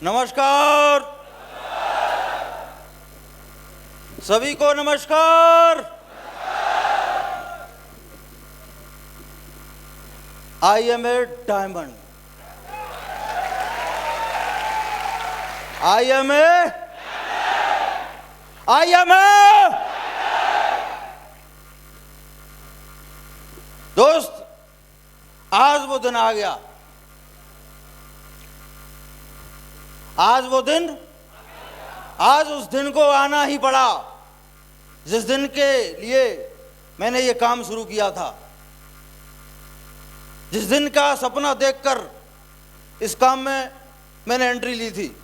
नमस्कार। सभी को नमस्कार। I am a diamond. I am a दोस्त, आज वो दिन आ गया। आज उस दिन को आना ही पड़ा जिस दिन के लिए मैंने ये काम शुरू किया था, जिस दिन का सपना देखकर इस काम में मैंने एंट्री ली थी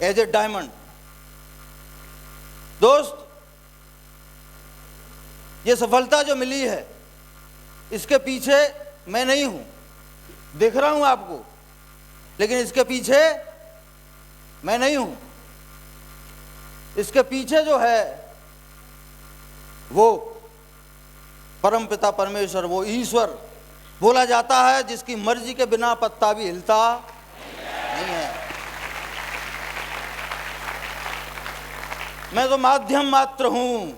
एज ए डायमंड। दोस्त, ये सफलता जो मिली है इसके पीछे मैं नहीं हूं, दिख रहा हूं आपको, लेकिन इसके पीछे मैं नहीं हूं। इसके पीछे जो है वो परमपिता परमेश्वर, वो ईश्वर बोला जाता है, जिसकी मर्जी के बिना पत्ता भी हिलता नहीं है। मैं तो माध्यम मात्र हूं।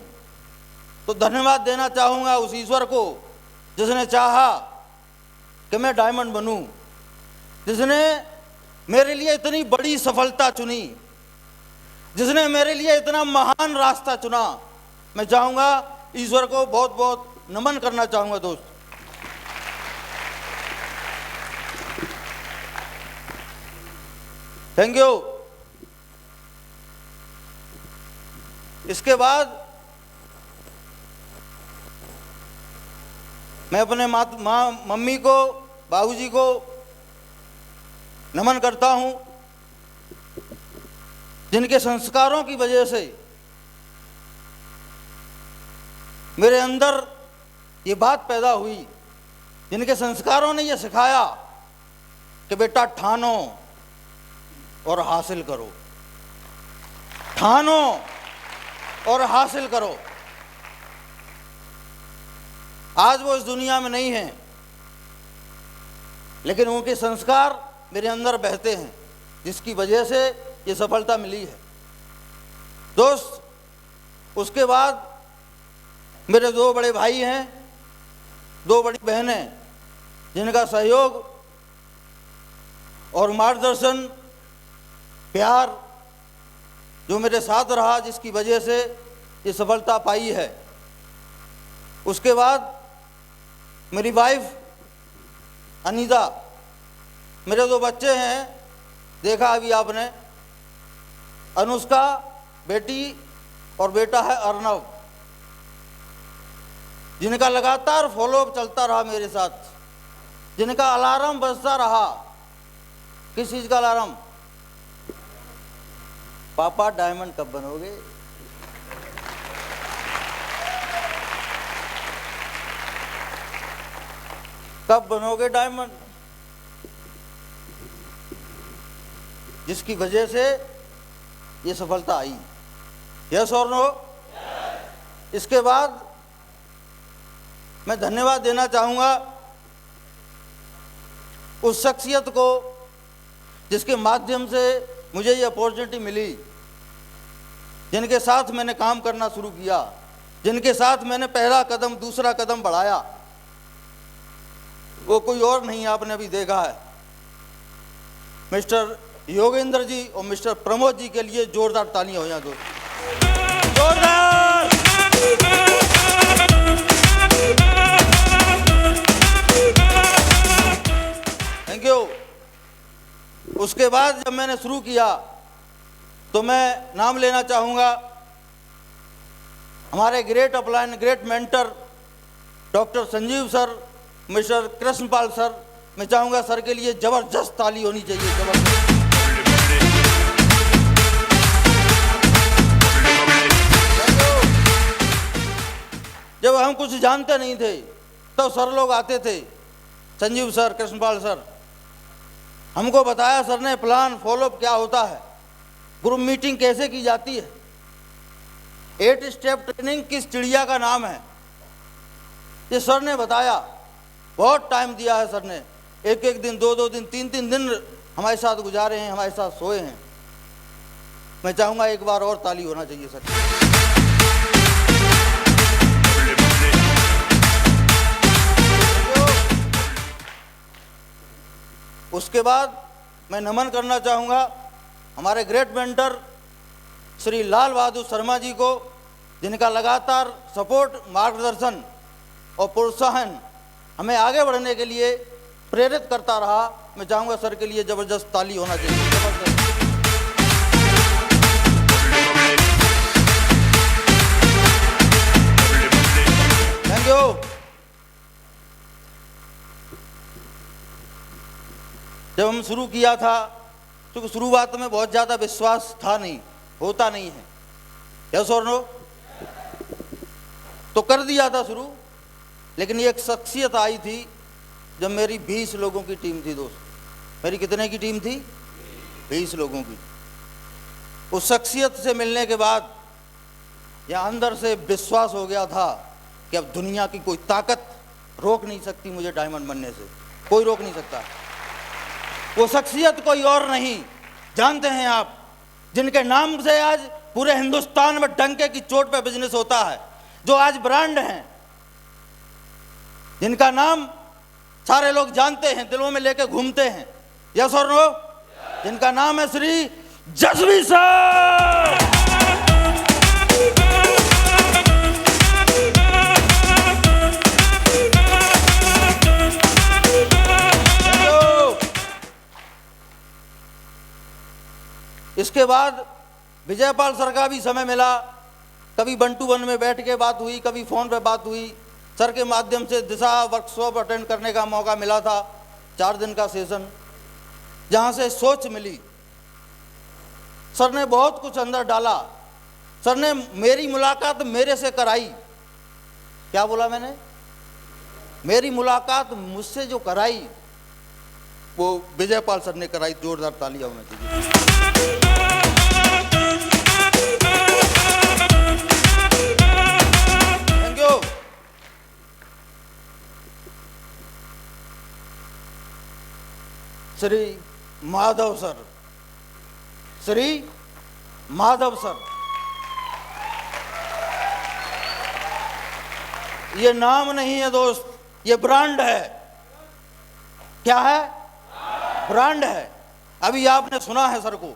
तो धन्यवाद देना चाहूंगा उस ईश्वर को जिसने चाहा कि मैं डायमंड बनूं, जिसने मेरे लिए इतनी बड़ी सफलता चुनी, जिसने मेरे लिए इतना महान रास्ता चुना। मैं चाहूंगा ईश्वर को बहुत बहुत नमन करना चाहूंगा दोस्त। Thank you. इसके बाद मैं अपने मम्मी को, बाबूजी को नमन करता हूं, जिनके संस्कारों की वजह से मेरे अंदर ये बात पैदा हुई, जिनके संस्कारों ने ये सिखाया कि बेटा ठानो और हासिल करो, ठानो और हासिल करो। आज वो इस दुनिया में नहीं हैं, लेकिन उनके संस्कार मेरे अंदर बहते हैं, जिसकी वजह से ये सफलता मिली है दोस्त। उसके बाद मेरे दो बड़े भाई हैं, दो बड़ी बहनें, जिनका सहयोग और मार्गदर्शन, प्यार जो मेरे साथ रहा, जिसकी वजह से ये सफलता पाई है। उसके बाद मेरी वाइफ अनीता, मेरे दो बच्चे हैं, देखा अभी आपने, अनुष्का बेटी और बेटा है अर्नव, जिनका लगातार फॉलोअप चलता रहा मेरे साथ, जिनका अलार्म बजता रहा। किस चीज़ का अलार्म? पापा डायमंड कब बनोगे? कब बनोगे डायमंड? जिसकी वजह से ये सफलता आई। यस और नो? इसके बाद मैं धन्यवाद देना चाहूँगा उस शख्सियत को जिसके माध्यम से मुझे ये अपॉर्चुनिटी मिली, जिनके साथ मैंने काम करना शुरू किया, जिनके साथ मैंने पहला कदम दूसरा कदम बढ़ाया। वो कोई और नहीं, आपने अभी देखा है, मिस्टर योगेंद्र जी और मिस्टर प्रमोद जी के लिए जोरदार तालियां हो जाए दोस्त, जोरदार। Thank you. उसके बाद जब मैंने शुरू किया तो मैं नाम लेना चाहूँगा हमारे great upline, great mentor doctor Sanjeev sir, mister Krishnapal sir. मैं चाहूँगा सर के लिए जबरदस्त ताली होनी चाहिए, जबरदस्त। जब हम कुछ जानते नहीं थे तो सर लोग आते थे, संजीव सर, कृष्णपाल सर, हमको बताया सर ने प्लान फॉलोअप क्या होता है, ग्रुप मीटिंग कैसे की जाती है, 8 स्टेप ट्रेनिंग किस चिड़िया का नाम है, ये सर ने बताया। बहुत टाइम दिया है सर ने, एक एक दिन, 2-2 दिन, 3-3 दिन हमारे साथ गुजारे हैं, हमारे साथ सोए हैं। मैं चाहूँगा एक बार और ताली होना चाहिए सर। उसके बाद मैं नमन करना चाहूँगा हमारे ग्रेट मेंटर श्री लाल बहादुर शर्मा जी को, जिनका लगातार सपोर्ट, मार्गदर्शन और प्रोत्साहन हमें आगे बढ़ने के लिए प्रेरित करता रहा। मैं चाहूँगा सर के लिए ज़बरदस्त ताली होना चाहिए। जबरदस्त। Thank you. जब हम शुरू किया था तो शुरुआत में बहुत ज़्यादा विश्वास था नहीं, होता नहीं है, यस और नो, तो कर दिया था शुरू। लेकिन ये एक शख्सियत आई थी जब मेरी 20 लोगों की टीम थी दोस्त। मेरी कितने की टीम थी? 20 लोगों की। उस शख्सियत से मिलने के बाद यहाँ अंदर से विश्वास हो गया था कि अब दुनिया की कोई ताकत रोक नहीं सकती मुझे डायमंड बनने से, कोई रोक नहीं सकता। वो शख्सियत कोई और नहीं, जानते हैं आप, जिनके नाम से आज पूरे हिंदुस्तान में डंके की चोट पे बिजनेस होता है, जो आज ब्रांड हैं, जिनका नाम सारे लोग जानते हैं, दिलों में लेके घूमते हैं, यस और नो, जिनका नाम है श्री जसवी सर। इसके बाद विजयपाल सर का भी समय मिला, कभी बंटू वन में बैठ के बात हुई, कभी फ़ोन पे बात हुई। सर के माध्यम से दिशा वर्कशॉप अटेंड करने का मौका मिला था, 4 दिन का सेशन, जहाँ से सोच मिली। सर ने बहुत कुछ अंदर डाला। सर ने मेरी मुलाकात मेरे से कराई। क्या बोला मैंने? मेरी मुलाकात मुझसे जो कराई वो विजयपाल सर ने कराई। जोरदार तालियां होनी चाहिए। Thank you. Shri Madhav sir, Shri Madhav sir, ये नाम नहीं है दोस्त, ये ब्रांड है। क्या है? ब्रांड है। अभी आपने सुना है सर को,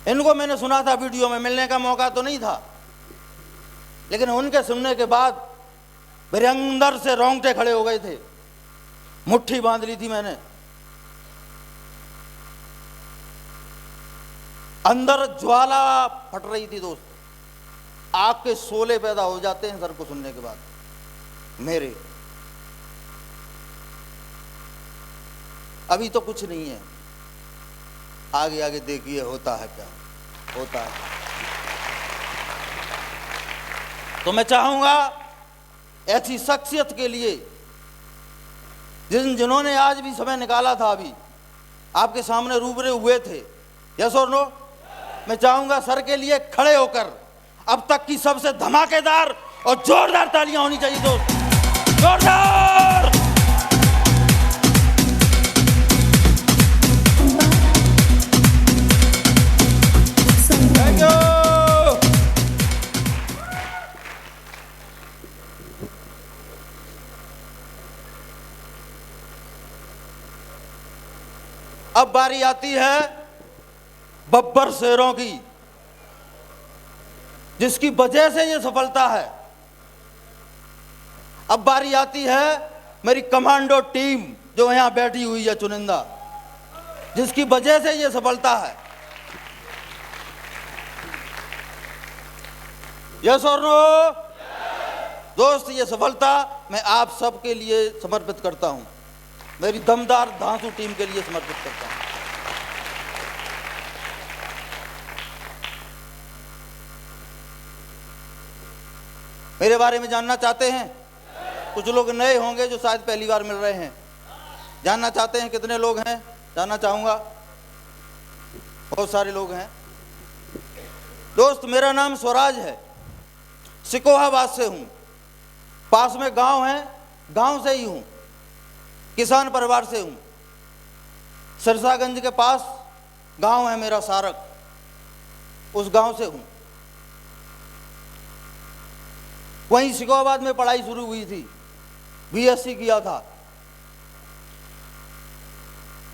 इनको मैंने सुना था वीडियो में, मिलने का मौका तो नहीं था, लेकिन उनके सुनने के बाद मेरे अंदर से रोंगटे खड़े हो गए थे, मुट्ठी बांध ली थी मैंने, अंदर ज्वाला फट रही थी दोस्त, आग के शोले पैदा हो जाते हैं सर को सुनने के बाद मेरे। अभी तो कुछ नहीं है, आगे आगे देखिए होता है क्या होता है। तो मैं चाहूंगा ऐसी शख्सियत के लिए जिन्होंने आज भी समय निकाला था, अभी आपके सामने रूबरू हुए थे, यस और नो, मैं चाहूंगा सर के लिए खड़े होकर अब तक की सबसे धमाकेदार और जोरदार तालियां होनी चाहिए दोस्त, जोरदार। Thank you. अब बारी आती है बब्बर शेरों की, जिसकी वजह से ये सफलता है। अब बारी आती है मेरी कमांडो टीम जो यहां बैठी हुई है चुनिंदा, जिसकी वजह से ये सफलता है, यस और नो दोस्त। ये सफलता मैं आप सबके लिए समर्पित करता हूं, मेरी दमदार धांसू टीम के लिए समर्पित करता हूं। मेरे बारे में जानना चाहते हैं? कुछ लोग नए होंगे जो शायद पहली बार मिल रहे हैं, जानना चाहते हैं कितने लोग हैं? जानना चाहूंगा, बहुत सारे लोग हैं दोस्त। मेरा नाम स्वराज है, सिकोहाबाद से हूं, पास में गांव है, गांव से ही हूं, किसान परिवार से हूं। सिरसागंज के पास गांव है मेरा सारक, उस गांव से हूं। वहीं सिकोहाबाद में पढ़ाई शुरू हुई थी, बीएससी किया था।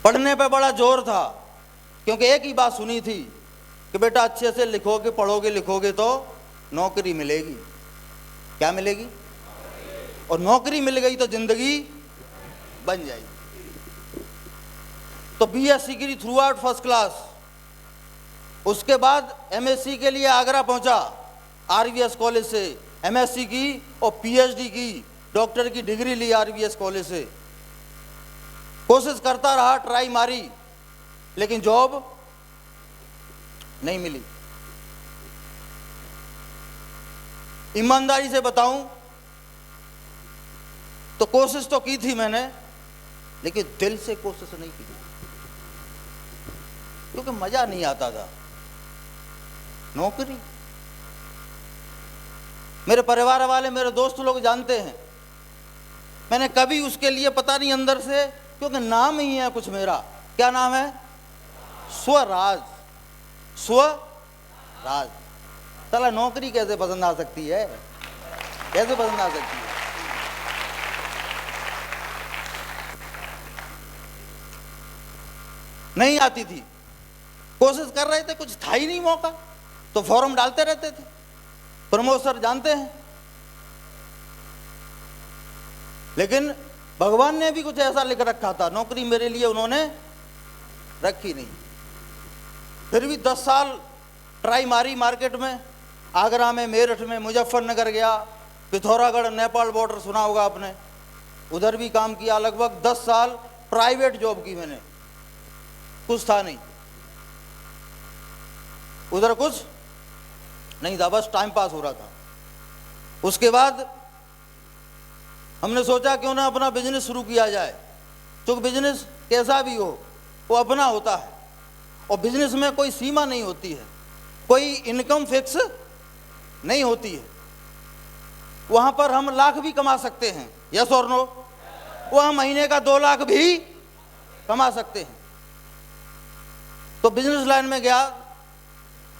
पढ़ने पे बड़ा जोर था, क्योंकि एक ही बात सुनी थी कि बेटा अच्छे से लिखोगे, पढ़ोगे, लिखोगे तो नौकरी मिलेगी। क्या मिलेगी? और नौकरी मिल गई तो जिंदगी बन जाएगी। तो बीएससी की थ्रू आउट फर्स्ट क्लास। उसके बाद एमएससी के लिए आगरा पहुंचा, आरवीएस कॉलेज से एमएससी की और पीएचडी की, डॉक्टर की डिग्री ली आरवीएस कॉलेज से। कोशिश करता रहा, ट्राई मारी, लेकिन जॉब नहीं मिली। ईमानदारी से बताऊं तो कोशिश तो की थी मैंने, लेकिन दिल से कोशिश नहीं की, क्योंकि मजा नहीं आता था। नौकरी, मेरे परिवार वाले, मेरे दोस्त लोग जानते हैं, मैंने कभी उसके लिए पता नहीं अंदर से, क्योंकि नाम ही है कुछ मेरा। क्या नाम है? स्वराज। स्वराज। साला नौकरी कैसे पसंद आ सकती है? कैसे पसंद आ सकती है? नहीं आती थी। कोशिश कर रहे थे, कुछ था ही नहीं मौका, तो फॉर्म डालते रहते थे। प्रमोद सर जानते हैं। लेकिन भगवान ने भी कुछ ऐसा लिख रखा था, नौकरी मेरे लिए उन्होंने रखी नहीं। फिर भी 10 साल ट्राई मारी मार्केट में, आगरा में, मेरठ में, मुजफ्फरनगर गया, पिथौरागढ़, नेपाल बॉर्डर सुना होगा आपने, उधर भी काम किया। लगभग 10 साल प्राइवेट जॉब की मैंने, कुछ था नहीं उधर, कुछ नहीं था, बस टाइम पास हो रहा था। उसके बाद हमने सोचा क्यों ना अपना बिजनेस शुरू किया जाए, क्योंकि बिजनेस कैसा भी हो वो अपना होता है, और बिजनेस में कोई सीमा नहीं होती है, कोई इनकम फिक्स नहीं होती है। वहां पर हम लाख भी कमा सकते हैं, यस और नो? वहां महीने का 2 लाख भी कमा सकते हैं। तो बिजनेस लाइन में गया,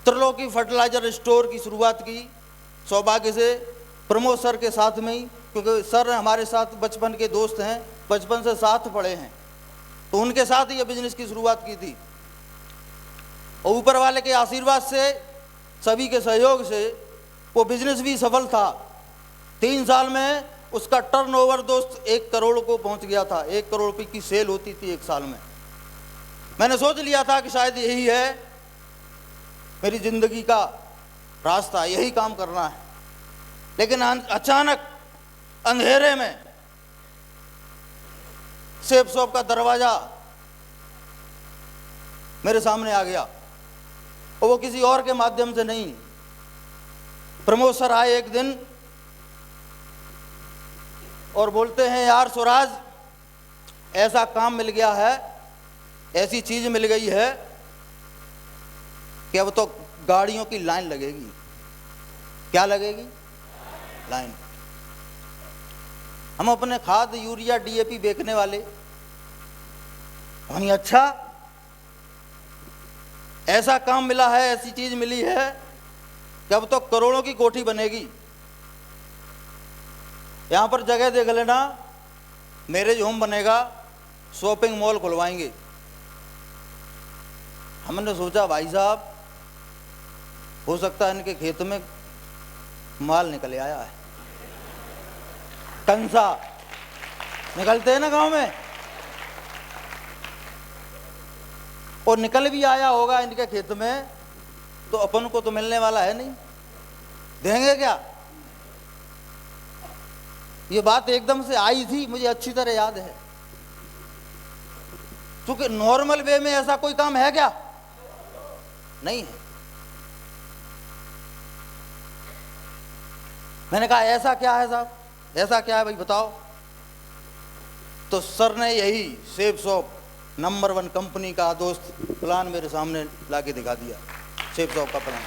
त्रिलोकी फर्टिलाइजर स्टोर की शुरुआत की, सौभाग्य से प्रमोद सर के साथ में ही, क्योंकि सर हमारे साथ बचपन के दोस्त हैं, बचपन से साथ पढ़े हैं, तो उनके साथ ही ये बिजनेस की शुरुआत की थी। और ऊपर वाले के आशीर्वाद से, सभी के सहयोग से वो बिजनेस भी सफल था। 3 साल में उसका टर्नओवर दोस्त 1 करोड़ को पहुंच गया था। 1 करोड़ रुपये की सेल होती थी 1 साल में। मैंने सोच लिया था कि शायद यही है मेरी जिंदगी का रास्ता, यही काम करना है। लेकिन अचानक अंधेरे में सेब शॉप का दरवाजा मेरे सामने आ गया, और वो किसी और के माध्यम से नहीं। प्रमोद सर आए एक दिन और बोलते हैं, यार स्वराज, ऐसा काम मिल गया है, ऐसी चीज मिल गई है कि अब तो गाड़ियों की लाइन लगेगी। क्या लगेगी? लाइन। हम अपने खाद, यूरिया, डीएपी बेचने वाले, यानी अच्छा ऐसा काम मिला है, ऐसी चीज मिली है कि अब तो करोड़ों की कोठी बनेगी। यहां पर जगह देख लेना, मैरिज होम बनेगा, शॉपिंग मॉल खुलवाएंगे। हमने सोचा भाई साहब, हो सकता है इनके खेत में माल निकल आया है, कंसा निकलते हैं ना गांव में, और निकल भी आया होगा इनके खेत में, तो अपन को तो मिलने वाला है नहीं, देंगे क्या? ये बात एकदम से आई थी, मुझे अच्छी तरह याद है। क्योंकि नॉर्मल वे में ऐसा कोई काम है क्या? नहीं है। मैंने कहा ऐसा क्या है साहब, ऐसा क्या है भाई बताओ। तो सर ने यही सेब शॉप नंबर 1 कंपनी का दोस्त प्लान मेरे सामने लाके दिखा दिया, सेब शॉप का प्लान।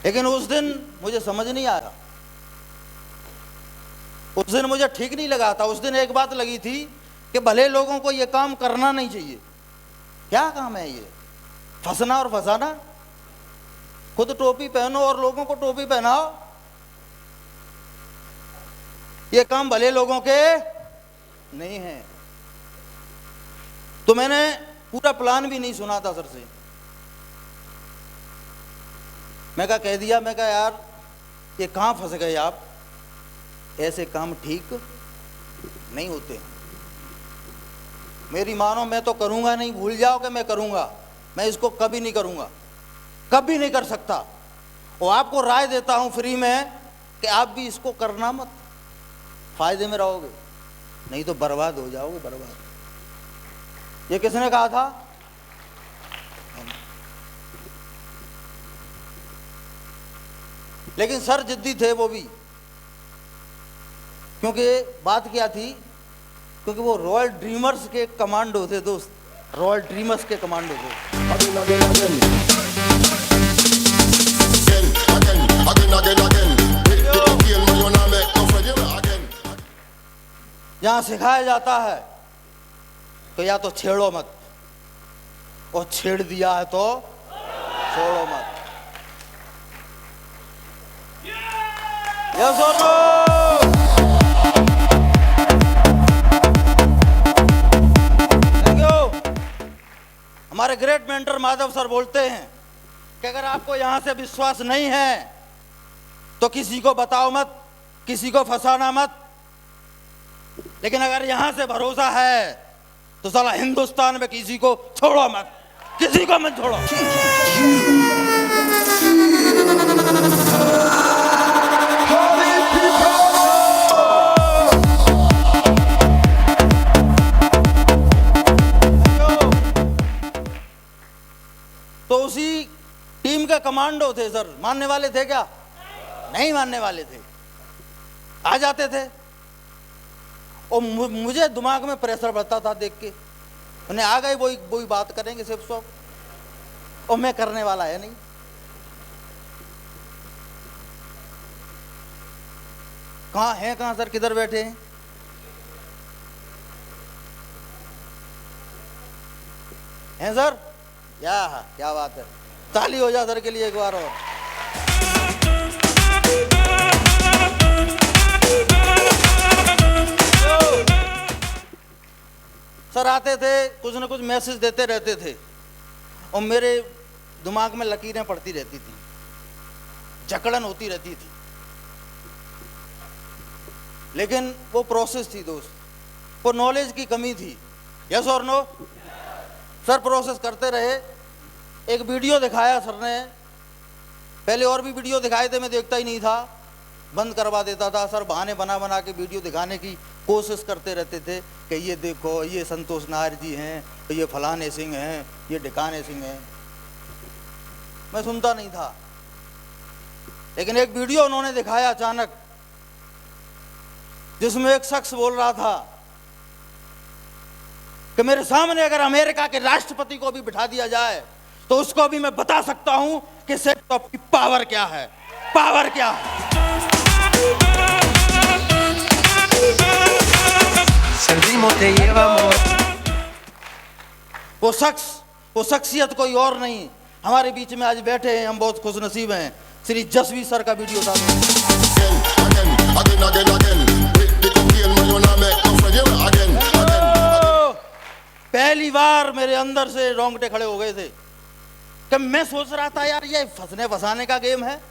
लेकिन उस दिन मुझे समझ नहीं आ रहा उस दिन मुझे ठीक नहीं लगा था। उस दिन एक बात लगी थी कि भले लोगों को ये काम करना नहीं चाहिए। क्या काम है ये, फंसना और फंसाना? खुद टोपी पहनो और लोगों को टोपी पहनाओ। ये काम भले लोगों के नहीं है। तो मैंने पूरा प्लान भी नहीं सुना था सर से। मैं कह दिया, मैं कहा यार ये कहाँ फंस गए आप, ऐसे काम ठीक नहीं होते। मेरी मानो, मैं तो करूंगा नहीं, भूल जाओ कि मैं करूंगा। मैं इसको कभी नहीं करूंगा, कभी नहीं कर सकता। और आपको राय देता हूं फ्री में कि आप भी इसको करना मत, फायदे में रहोगे, नहीं तो बर्बाद हो जाओगे, बर्बाद। ये किसने कहा था? लेकिन सर जिद्दी थे वो भी। क्योंकि बात क्या थी, क्योंकि वो रॉयल ड्रीमर्स के कमांडो थे दोस्त, रॉयल ड्रीमर्स के कमांडो थे। यहां सिखाया जाता है तो या तो छेड़ो मत, और छेड़ दिया है तो छोड़ो मत। यस और नो? Thank you. हमारे ग्रेट मेंटर माधव सर बोलते हैं कि अगर आपको यहां से विश्वास नहीं है तो किसी को बताओ मत, किसी को फंसाना मत। लेकिन अगर यहां से भरोसा है तो साला हिंदुस्तान में किसी को छोड़ो मत, किसी को मत छोड़ो। तो उसी टीम के कमांडो थे सर। मानने वाले थे क्या? नहीं मानने वाले थे, आ जाते थे। और मुझे दिमाग में प्रेशर बढ़ता था देख के, उन्हें आ गए वही बात करेंगे सिर्फ सौ, और मैं करने वाला है नहीं। कहाँ हैं, कहाँ सर, किधर बैठे हैं? हैं सर? क्या बात है, ताली हो जा सर के लिए एक बार और। सर आते थे, कुछ न कुछ मैसेज देते रहते थे, और मेरे दिमाग में लकीरें पड़ती रहती थी, जकड़न होती रहती थी। लेकिन वो प्रोसेस थी दोस्त, वो नॉलेज की कमी थी। यस और नो? सर प्रोसेस करते रहे। एक वीडियो दिखाया सर ने, पहले और भी वीडियो दिखाए थे, मैं देखता ही नहीं था, बंद करवा देता था। सर बहाने बना बना के वीडियो दिखाने की कोशिश करते रहते थे कि ये देखो, ये संतोष नायर जी हैं, ये फलाने सिंह हैं, ये ढिकाने सिंह हैं। मैं सुनता नहीं था। लेकिन एक वीडियो उन्होंने दिखाया अचानक, जिसमें एक शख्स बोल रहा था कि मेरे सामने अगर अमेरिका के राष्ट्रपति को भी बिठा दिया जाए तो उसको भी मैं बता सकता हूं कि सेट ऑफ की पावर क्या है, पावर क्या है। वो शख्स, वो शख्सियत कोई और नहीं, हमारे बीच में आज बैठे हैं। हम बहुत खुशनसीब हैं। श्री जसवी सर का वीडियो था। पहली बार मेरे अंदर से रोंगटे खड़े हो गए थे कि मैं सोच रहा था यार ये फंसने फंसाने का गेम है,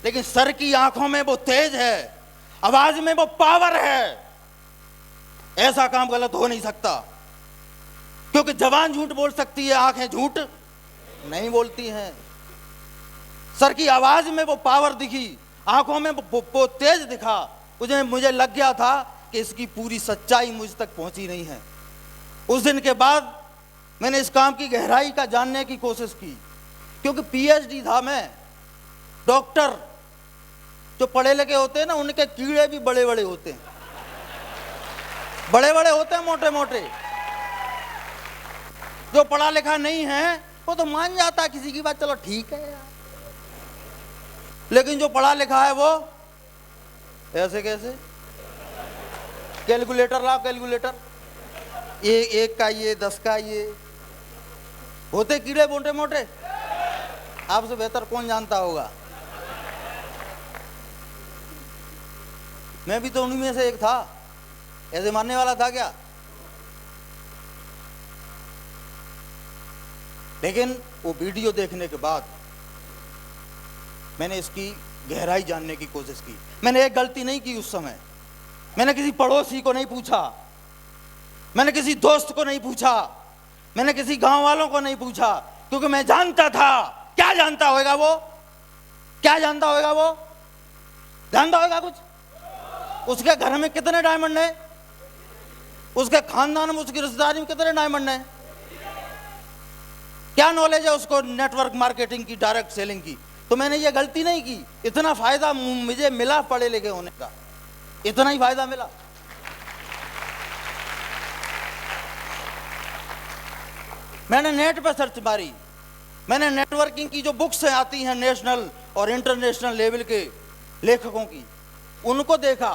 लेकिन सर की आंखों में वो तेज है, आवाज में वो पावर है। ऐसा काम गलत हो नहीं सकता, क्योंकि जबान झूठ बोल सकती है, आंखें झूठ नहीं बोलती हैं। सर की आवाज में वो पावर दिखी, आंखों में वो तेज दिखा। मुझे लग गया था कि इसकी पूरी सच्चाई मुझ तक पहुंची नहीं है। उस दिन के बाद मैंने इस काम की गहराई का जानने की कोशिश की, क्योंकि पीएचडी था मैं। डॉक्टर जो पढ़े लिखे होते हैं ना, उनके कीड़े भी बड़े बड़े होते हैं, बड़े बड़े होते हैं, मोटे मोटे। जो पढ़ा लिखा नहीं है वो तो मान जाता है किसी की बात, चलो ठीक है यार। लेकिन जो पढ़ा लिखा है वो ऐसे कैसे, कैलकुलेटर लाओ, कैलकुलेटर, ये 1 का ये 10 का ये, होते कीड़े मोटे मोटे, आपसे बेहतर कौन जानता होगा। मैं भी तो उन्हीं में से एक था, ऐसे मानने वाला था क्या। लेकिन वो वीडियो देखने के बाद मैंने इसकी गहराई जानने की कोशिश की। मैंने एक गलती नहीं की उस समय, मैंने किसी पड़ोसी को नहीं पूछा, मैंने किसी दोस्त को नहीं पूछा, मैंने किसी गांव वालों को नहीं पूछा, क्योंकि मैं जानता था। क्या जानता होगा वो, क्या जानता होगा वो, जानता होगा कुछ, उसके घर में कितने डायमंड है, उसके खानदान में, उसकी रिश्तेदारी में कितने डायमंड है, क्या नॉलेज है उसको नेटवर्क मार्केटिंग की, डायरेक्ट सेलिंग की। तो मैंने ये गलती नहीं की। इतना फायदा मुझे मिला पढ़े लिखे होने का, इतना ही फायदा मिला। मैंने नेट पर सर्च मारी, मैंने नेटवर्किंग की जो बुक्स आती हैं नेशनल और इंटरनेशनल लेवल के लेखकों की, उनको देखा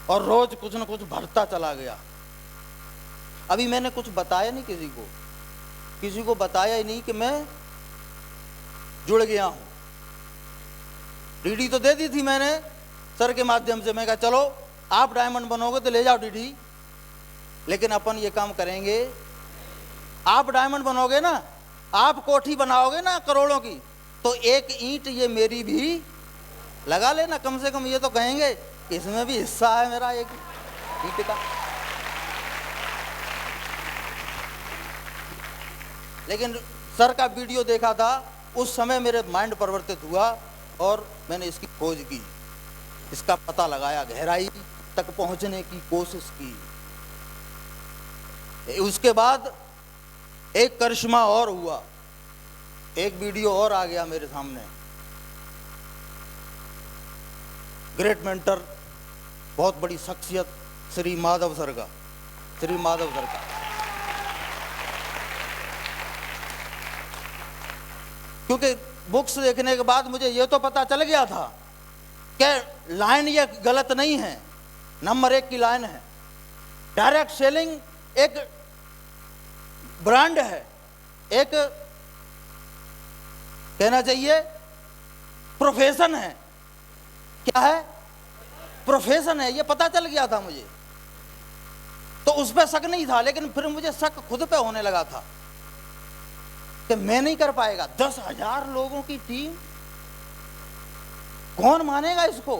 और रोज कुछ न कुछ भरता चला गया। अभी मैंने कुछ बताया नहीं किसी को बताया ही नहीं कि मैं जुड़ गया हूं। डीडी तो दे दी थी मैंने सर के माध्यम से, मैं कहा चलो आप डायमंड बनोगे तो ले जाओ डीडी, लेकिन अपन ये काम करेंगे, आप डायमंड बनोगे ना, आप कोठी बनाओगे ना करोड़ों की, तो एक ईंट ये मेरी भी लगा लेना, कम से कम ये तो कहेंगे इसमें भी हिस्सा है मेरा एक ईंट का। लेकिन सर का वीडियो देखा था, उस समय मेरे माइंड परिवर्तित हुआ और मैंने इसकी खोज की, इसका पता लगाया, गहराई तक पहुंचने की कोशिश की। उसके बाद एक करिश्मा और हुआ, एक वीडियो और आ गया मेरे सामने। ग्रेट मेंटर, बहुत बड़ी शख्सियत श्री माधव सर का, श्री माधव सर का। क्योंकि बुक्स देखने के बाद मुझे ये तो पता चल गया था कि लाइन ये गलत नहीं है, नंबर 1 की लाइन है। डायरेक्ट सेलिंग एक ब्रांड है, एक कहना चाहिए प्रोफेशन है। क्या है? प्रोफेशन है, ये पता चल गया था मुझे। तो उस पर शक नहीं था, लेकिन फिर मुझे शक खुद पे होने लगा था कि मैं नहीं कर पाएगा। 10,000 लोगों की टीम, कौन मानेगा इसको?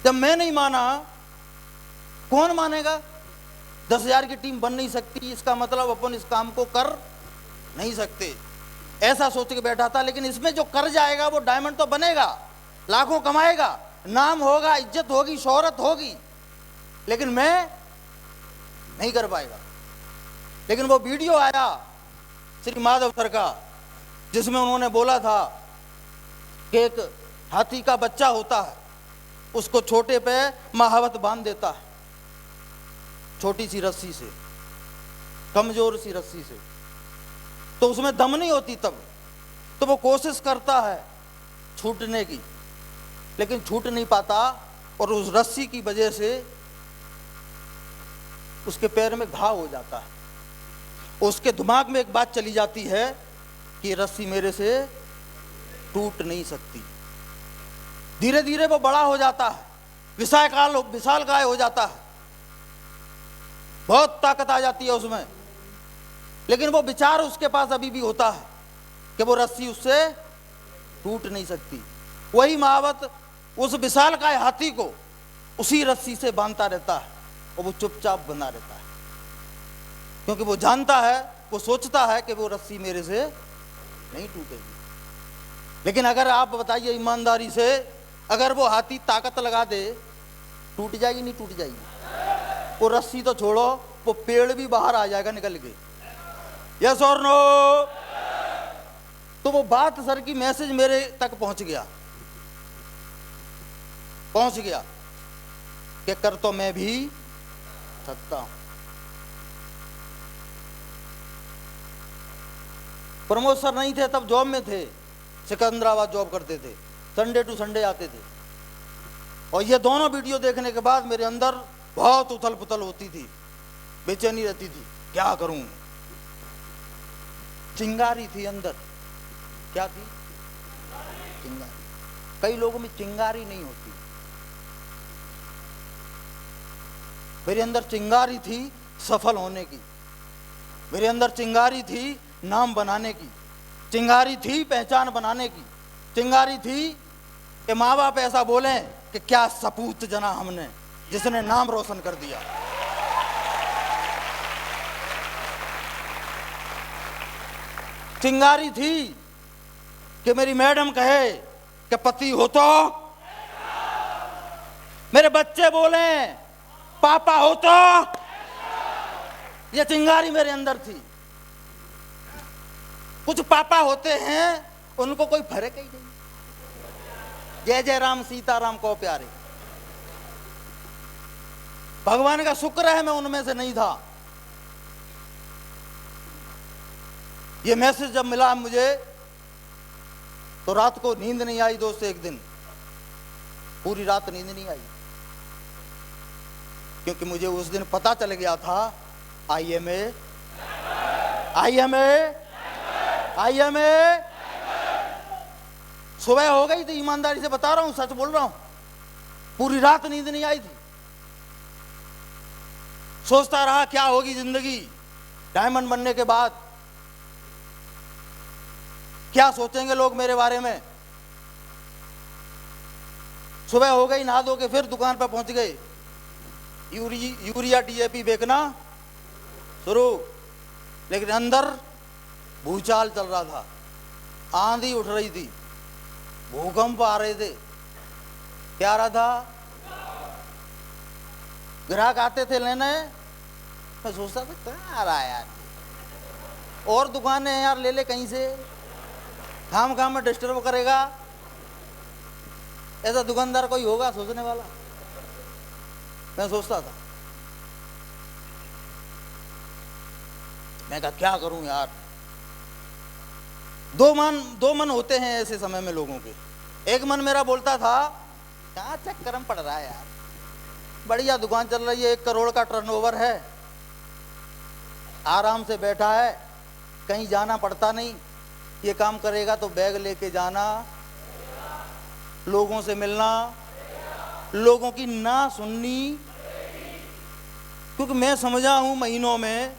जब मैं नहीं माना, कौन मानेगा? 10,000 की टीम बन नहीं सकती, इसका मतलब अपन इस काम को कर नहीं सकते, ऐसा सोच के बैठा था। लेकिन इसमें जो कर जाएगा वो डायमंड तो बनेगा, लाखों कमाएगा, नाम होगा, इज्जत होगी, शोहरत होगी, लेकिन मैं नहीं कर पाएगा। लेकिन वो वीडियो आया श्री माधव सर का, जिसमें उन्होंने बोला था कि एक हाथी का बच्चा होता है, उसको छोटे पे महावत बांध देता है, छोटी सी रस्सी से, कमजोर सी रस्सी से, तो उसमें दम नहीं होती तब, तो वो कोशिश करता है छूटने की, लेकिन छूट नहीं पाता, और उस रस्सी की वजह से उसके पैर में घाव हो जाता है। उसके दिमाग में एक बात चली जाती है कि रस्सी मेरे से टूट नहीं सकती। धीरे धीरे वो बड़ा हो जाता है, विशालकाय हो जाता है, बहुत ताकत आ जाती है उसमें, लेकिन वो विचार उसके पास अभी भी होता है कि वो रस्सी उससे टूट नहीं सकती। वही महावत उस विशालकाय हाथी को उसी रस्सी से बांधता रहता है, और वो चुपचाप बना रहता है, क्योंकि वो जानता है, वो सोचता है कि वो रस्सी मेरे से नहीं टूटेगी। लेकिन अगर आप बताइए ईमानदारी से, अगर वो हाथी ताकत लगा दे, टूट जाएगी? नहीं टूट जाएगी। वो रस्सी तो छोड़ो, वो पेड़ भी बाहर आ जाएगा निकल के। यस और नो? तो वो बात सर की मैसेज मेरे तक पहुंच गया कि कर तो मैं भी सकता हूं। प्रमोद सर नहीं थे तब, जॉब में थे, सिकंदराबाद जॉब करते थे, संडे टू संडे आते थे, और ये दोनों वीडियो देखने के बाद मेरे अंदर बहुत उथल पुथल होती थी, बेचैनी रहती थी, क्या करूं। चिंगारी थी अंदर। क्या थी? चिंगारी। कई लोगों में चिंगारी नहीं होती। मेरे अंदर चिंगारी थी सफल होने की, मेरे अंदर चिंगारी थी नाम बनाने की, चिंगारी थी पहचान बनाने की, चिंगारी थी कि माँ बाप ऐसा बोले कि क्या सपूत जना हमने, जिसने नाम रोशन कर दिया। चिंगारी थी कि मेरी मैडम कहे कि पति हो तो, मेरे बच्चे बोले पापा हो तो। ये चिंगारी मेरे अंदर थी। कुछ पापा होते हैं उनको कोई फर्क ही नहीं, जय जय राम सीताराम को प्यारे। भगवान का शुक्र है मैं उनमें से नहीं था। ये मैसेज जब मिला मुझे तो रात को नींद नहीं आई दोस्त। एक दिन पूरी रात नींद नहीं आई, क्योंकि मुझे उस दिन पता चल गया था IMA सुबह हो गई थी। ईमानदारी से बता रहा हूं, सच बोल रहा हूं। पूरी रात नींद नहीं आई थी। सोचता रहा क्या होगी जिंदगी डायमंड बनने के बाद, क्या सोचेंगे लोग मेरे बारे में। सुबह हो गई, नहा धो के फिर दुकान पर पहुंच गए। यूरिया DAP बेचना शुरू। लेकिन अंदर भूचाल चल रहा था, आंधी उठ रही थी, भूकंप आ रहे थे। क्या आ रहा था? ग्राहक आते थे लेने, मैं सोचता था कहाँ आ रहा है यार, और दुकानें हैं यार, ले ले कहीं से, खाम खाम में डिस्टर्ब करेगा। ऐसा दुकानदार कोई होगा सोचने वाला, मैं सोचता था। मैं कहा क्या करूं यार। दो मन होते हैं ऐसे समय में लोगों के। एक मन मेरा बोलता था क्या चक्कर में पड़ रहा है यार, बढ़िया दुकान चल रही है, 1 करोड़ का टर्नओवर है, आराम से बैठा है, कहीं जाना पड़ता नहीं। ये काम करेगा तो बैग लेके जाना, लोगों से मिलना, लोगों की ना सुननी। क्योंकि मैं समझा हूं महीनों में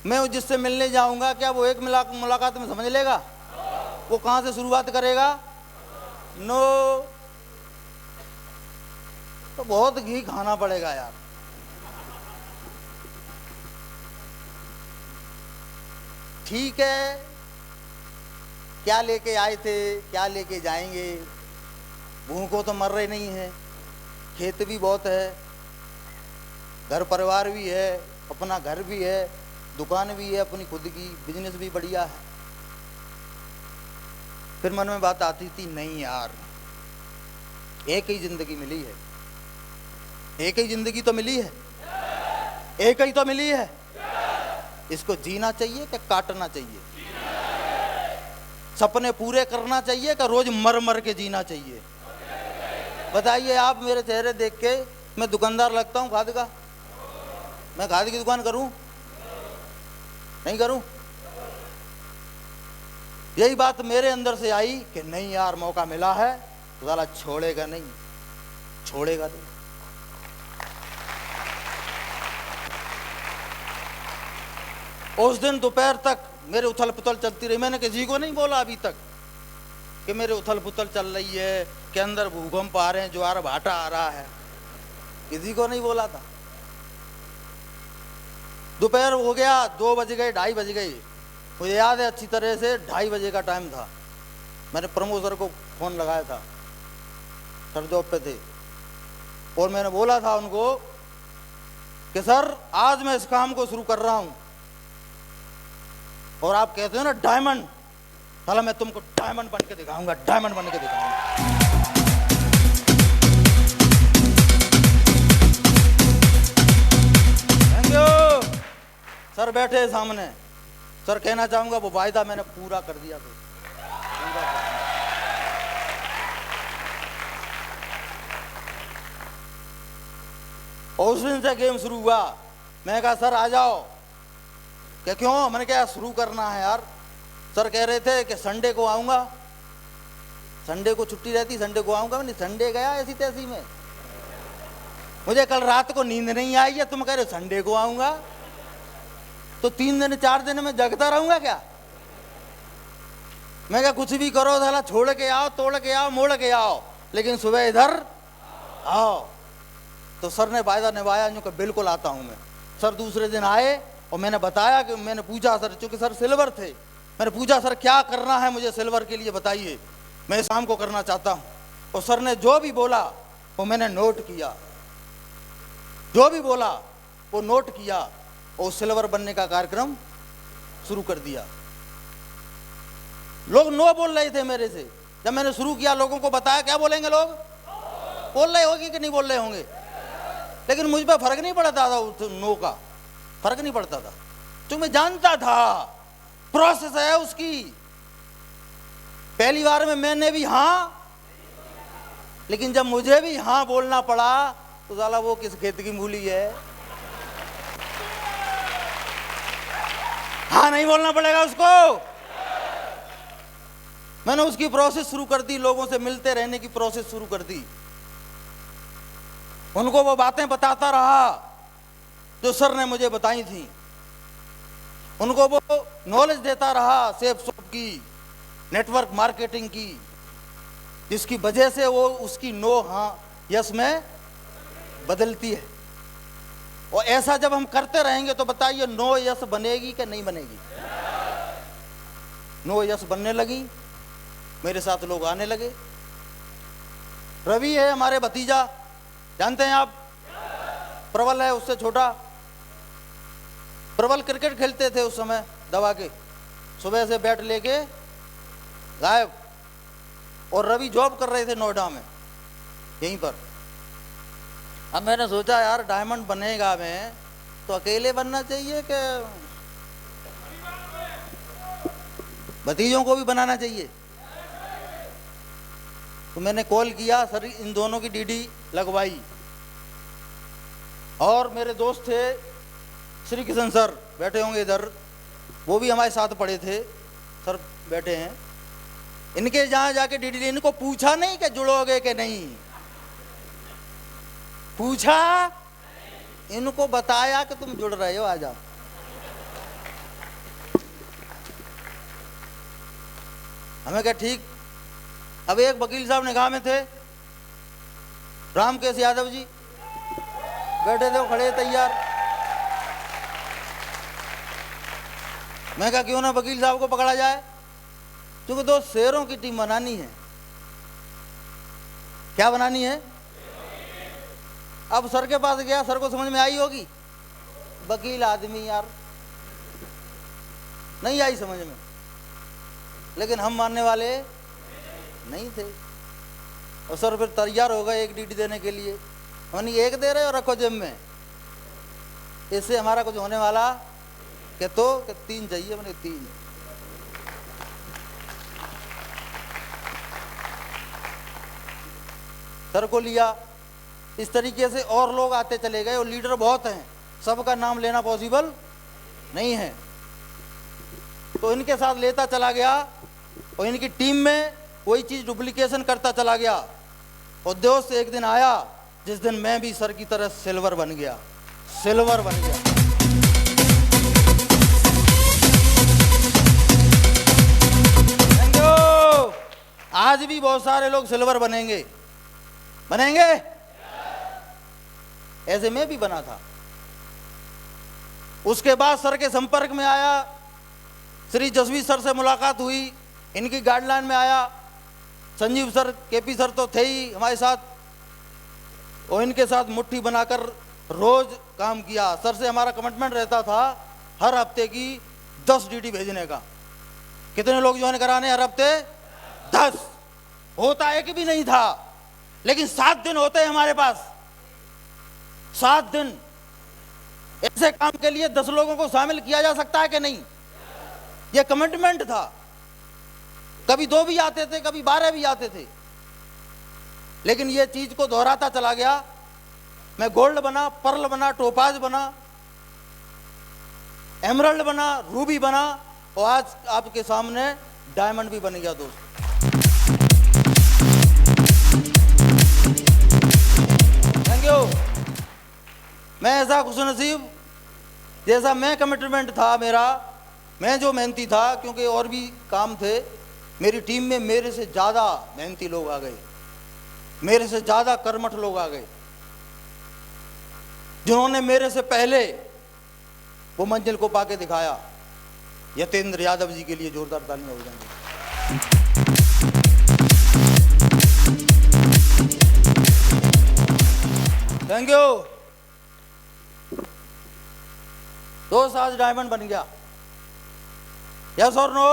मैं जिससे मिलने जाऊंगा, क्या वो एक मुलाकात में समझ लेगा? वो कहां से शुरुआत करेगा? नो। तो बहुत घी खाना पड़ेगा यार। ठीक है, क्या लेके आए थे, क्या लेके जाएंगे। भूखों तो मर रहे नहीं है, खेत भी बहुत है, घर परिवार भी है, अपना घर भी है, दुकान भी है अपनी खुद की, बिजनेस भी बढ़िया है। फिर मन में बात आती थी नहीं यार, एक ही जिंदगी मिली है, एक ही जिंदगी तो मिली है, एक ही तो मिली है। इसको जीना चाहिए कि काटना चाहिए? सपने पूरे करना चाहिए कि रोज मर मर के जीना चाहिए? बताइए आप। मेरे चेहरे देख के मैं दुकानदार लगता हूँ खाद का? मैं खाद की दुकान करूं? नहीं करूं? यही बात मेरे अंदर से आई कि नहीं यार, मौका मिला है तो साला छोड़ेगा नहीं, छोड़ेगा नहीं। उस दिन दोपहर तक मेरे उथल पुथल चलती रही। मैंने किसी को नहीं बोला अभी तक कि मेरे उथल पुथल चल रही है, के अंदर भूकंप आ रहे हैं, ज्वार भाटा आ रहा है, किसी को नहीं बोला था। दोपहर हो गया, 2 बज गए, 2:30 बज गए। मुझे याद है अच्छी तरह से, 2:30 बजे का टाइम था। मैंने प्रमोद सर को फोन लगाया था, सर जॉब पे थे, और मैंने बोला था उनको कि सर आज मैं इस काम को शुरू कर रहा हूं, और आप कहते हो ना डायमंड, साला मैं तुमको डायमंड बन के दिखाऊंगा, डायमंड बन के दिखाऊंगा। Thank you. सर बैठे सामने। सर कहना चाहूंगा वो वायदा मैंने पूरा कर दिया। और उस दिन से गेम शुरू हुआ। मैं कहा सर आ जाओ। क्या क्यों? मैंने कहा शुरू करना है यार। सर कह रहे थे कि संडे को आऊँगा, संडे को छुट्टी रहती, संडे को आऊँगा। मैंने संडे गया ऐसी तैसी में, मुझे कल रात को नींद नहीं आई है, तुम कह रहे हो संडे को आऊँगा, तो 3 दिन 4 दिन में जगता रहूँगा क्या? मैं कहा कुछ भी करो साला, छोड़ के आओ, तोड़ के आओ, मोड़ के आओ, लेकिन सुबह इधर आओ। तो सर ने वायदा निभाया, यूँ कि बिल्कुल आता हूँ मैं। सर दूसरे दिन आए और मैंने बताया कि मैंने पूछा सर, चूँकि सर सिल्वर थे, मैंने पूछा सर क्या करना है मुझे सिल्वर के लिए बताइए, मैं शाम को करना चाहता हूँ। और सर ने जो भी बोला वो मैंने नोट किया, जो भी बोला वो नोट किया और सिल्वर बनने का कार्यक्रम शुरू कर दिया। लोग नो बोल रहे थे मेरे से, जब मैंने शुरू किया लोगों को बताया, क्या बोलेंगे लोग? बोल रहे होंगे कि नहीं बोल रहे होंगे, लेकिन मुझ पर फर्क नहीं पड़ता था, उस नो का फर्क नहीं पड़ता था, क्योंकि मैं जानता था प्रोसेस है उसकी। पहली बार में मैंने भी हाँ, लेकिन जब मुझे भी हाँ बोलना पड़ा तो साला वो किस खेत की मूली है, हाँ नहीं बोलना पड़ेगा उसको। मैंने उसकी प्रोसेस शुरू कर दी, लोगों से मिलते रहने की प्रोसेस शुरू कर दी, उनको वो बातें बताता रहा जो सर ने मुझे बताई थी, उनको वो नॉलेज देता रहा सेफ शॉप की, नेटवर्क मार्केटिंग की, जिसकी वजह से वो उसकी नो हाँ यस में बदलती है। और ऐसा जब हम करते रहेंगे तो बताइए नो यस बनेगी कि नहीं बनेगी? नो यस बनने लगी, मेरे साथ लोग आने लगे। रवि है हमारे भतीजा, जानते हैं आप? प्रबल है उससे छोटा। प्रबल क्रिकेट खेलते थे उस समय दबा के, सुबह से बैट लेके गायब। और रवि जॉब कर रहे थे नोएडा में, यहीं पर। अब मैंने सोचा यार डायमंड बनेगा मैं तो अकेले बनना चाहिए कि भतीजों को भी बनाना चाहिए? तो मैंने कॉल किया, सर इन दोनों की डीडी लगवाई। और मेरे दोस्त थे श्री किशन सर, बैठे होंगे इधर, वो भी हमारे साथ पढ़े थे, सर बैठे हैं। इनके जहाँ जाके डीडी, इनको पूछा नहीं कि जुड़ोगे कि नहीं, पूछा, इनको बताया कि तुम जुड़ रहे हो, आ जाओ। हमें क्या ठीक। अब एक वकील साहब निगाह में थे, रामकेश यादव जी, बैठे थे, वो खड़े तैयार। मैं कहा क्यों ना वकील साहब को पकड़ा जाए, क्योंकि 2 शेरों की टीम बनानी है। क्या बनानी है? अब सर के पास गया, सर को समझ में आई होगी, वकील आदमी यार, नहीं आई समझ में, लेकिन हम मानने वाले नहीं थे। और सर फिर तैयार हो गए एक डीडी देने के लिए। हमने एक दे रहे हो, रखो जिम में, इससे हमारा कुछ होने वाला कि तो कि 3 चाहिए। मैंने 3। सर को लिया, इस तरीके से और लोग आते चले गए, और लीडर बहुत हैं, सबका नाम लेना पॉसिबल नहीं है। तो इनके साथ लेता चला गया, और इनकी टीम में कोई चीज़ डुप्लीकेशन करता चला गया। और दोस्त एक दिन आया जिस दिन मैं भी सर की तरह सिल्वर बन गया, सिल्वर बन गया। आज भी बहुत सारे लोग सिल्वर बनेंगे, बनेंगे। ऐसे में भी बना था। उसके बाद सर के संपर्क में आया, श्री जसवीर सर से मुलाकात हुई, इनकी गाइडलाइन में आया। संजीव सर, केपी सर तो थे ही हमारे साथ, और इनके साथ मुट्ठी बनाकर रोज काम किया। सर से हमारा कमिटमेंट रहता था हर हफ्ते की 10 डीडी भेजने का। कितने लोग ज्वाइन कराने? हर हफ्ते 10। होता एक भी नहीं था, लेकिन 7 दिन होते हैं हमारे पास, 7 दिन। ऐसे काम के लिए 10 लोगों को शामिल किया जा सकता है कि नहीं? यह कमिटमेंट था। कभी 2 भी आते थे, कभी 12 भी आते थे, लेकिन यह चीज को दोहराता चला गया। मैं गोल्ड बना, पर्ल बना, टोपाज बना, एमरल्ड बना, रूबी बना, और आज आपके सामने डायमंड भी बन गया दोस्त। Thank you. मैं ऐसा खुशनसीब, जैसा मैं कमिटमेंट था मेरा, मैं जो मेहनती था, क्योंकि और भी काम थे, मेरी टीम में मेरे से ज़्यादा मेहनती लोग आ गए, मेरे से ज़्यादा कर्मठ लोग आ गए, जिन्होंने मेरे से पहले वो मंजिल को पाके दिखाया। यतेंद्र यादव जी के लिए जोरदार तालियां हो जाएंगी। थैंक यू दोस्त, आज डायमंड बन गया। यस और नो?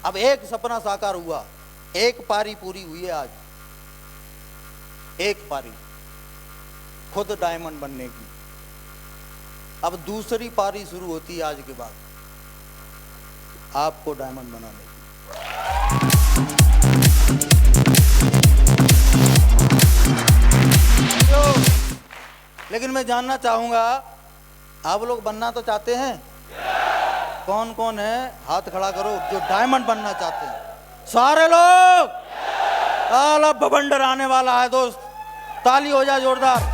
अब एक सपना साकार हुआ, एक पारी पूरी हुई है आज, एक पारी खुद डायमंड बनने की। अब दूसरी पारी शुरू होती है आज के बाद, आपको डायमंड बनाने की। लेकिन मैं जानना चाहूंगा, आप लोग बनना तो चाहते हैं? कौन कौन है हाथ खड़ा करो जो डायमंड बनना चाहते हैं? सारे लोग? साला बवंडर आने वाला है दोस्त, ताली हो जाए जोरदार।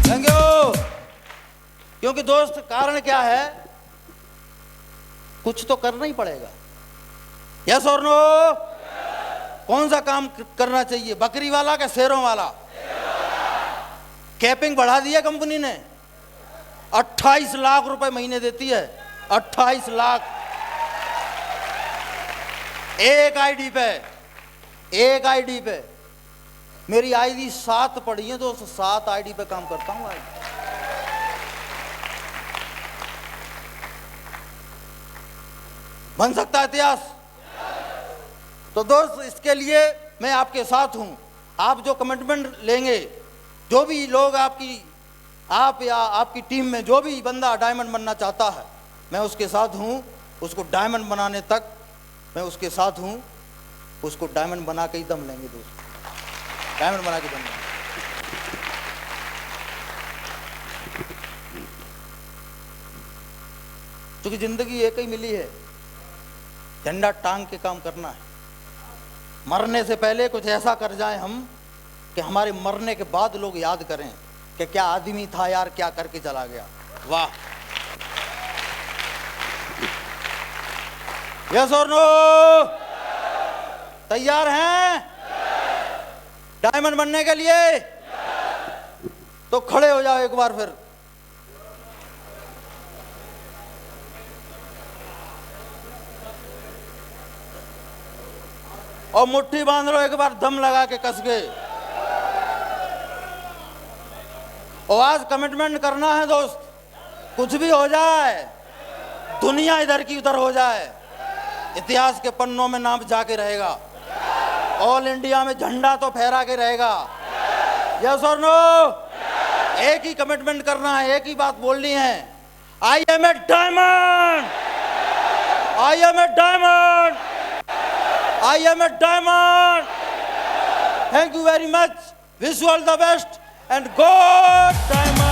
Thank you. क्योंकि दोस्त कारण क्या है, कुछ तो करना ही पड़ेगा। यस और नो? कौन सा काम करना चाहिए, बकरी वाला क्या शेरों वाला? कैपिंग बढ़ा दिया कंपनी ने, 28 लाख रुपए महीने देती है, 28 लाख एक आईडी पे, एक आईडी पे। मेरी आईडी 7 पड़ी है दोस्त, 7 आईडी पे काम करता हूं आज। बन सकता है इतिहास। तो दोस्त इसके लिए मैं आपके साथ हूं। आप जो कमिटमेंट लेंगे, जो भी लोग आप या आपकी टीम में जो भी बंदा डायमंड बनना चाहता है, मैं उसके साथ हूं। उसको डायमंड बनाने तक मैं उसके साथ हूं। उसको डायमंड बना के ही दम लेंगे दोस्त, डायमंड बना के दम लेंगे। क्योंकि जिंदगी एक ही मिली है, झंडा टांग के काम करना है। मरने से पहले कुछ ऐसा कर जाएं हम कि हमारे मरने के बाद लोग याद करें कि क्या आदमी था यार, क्या करके चला गया। वाह। यस और नो? तैयार हैं डायमंड बनने के लिए? तो खड़े हो जाओ एक बार फिर। और मुट्ठी बांध लो एक बार, दम लगा के कस के। और आज कमिटमेंट करना है दोस्त, कुछ भी हो जाए, दुनिया इधर की उधर हो जाए, इतिहास के पन्नों में नाम जाके रहेगा। ऑल इंडिया में झंडा तो फहरा के रहेगा। यस और नो? एक ही कमिटमेंट करना है, एक ही बात बोलनी है, I am a diamond, I am a diamond, I am a diamond. Thank you very much, wish you all the best and god diamond.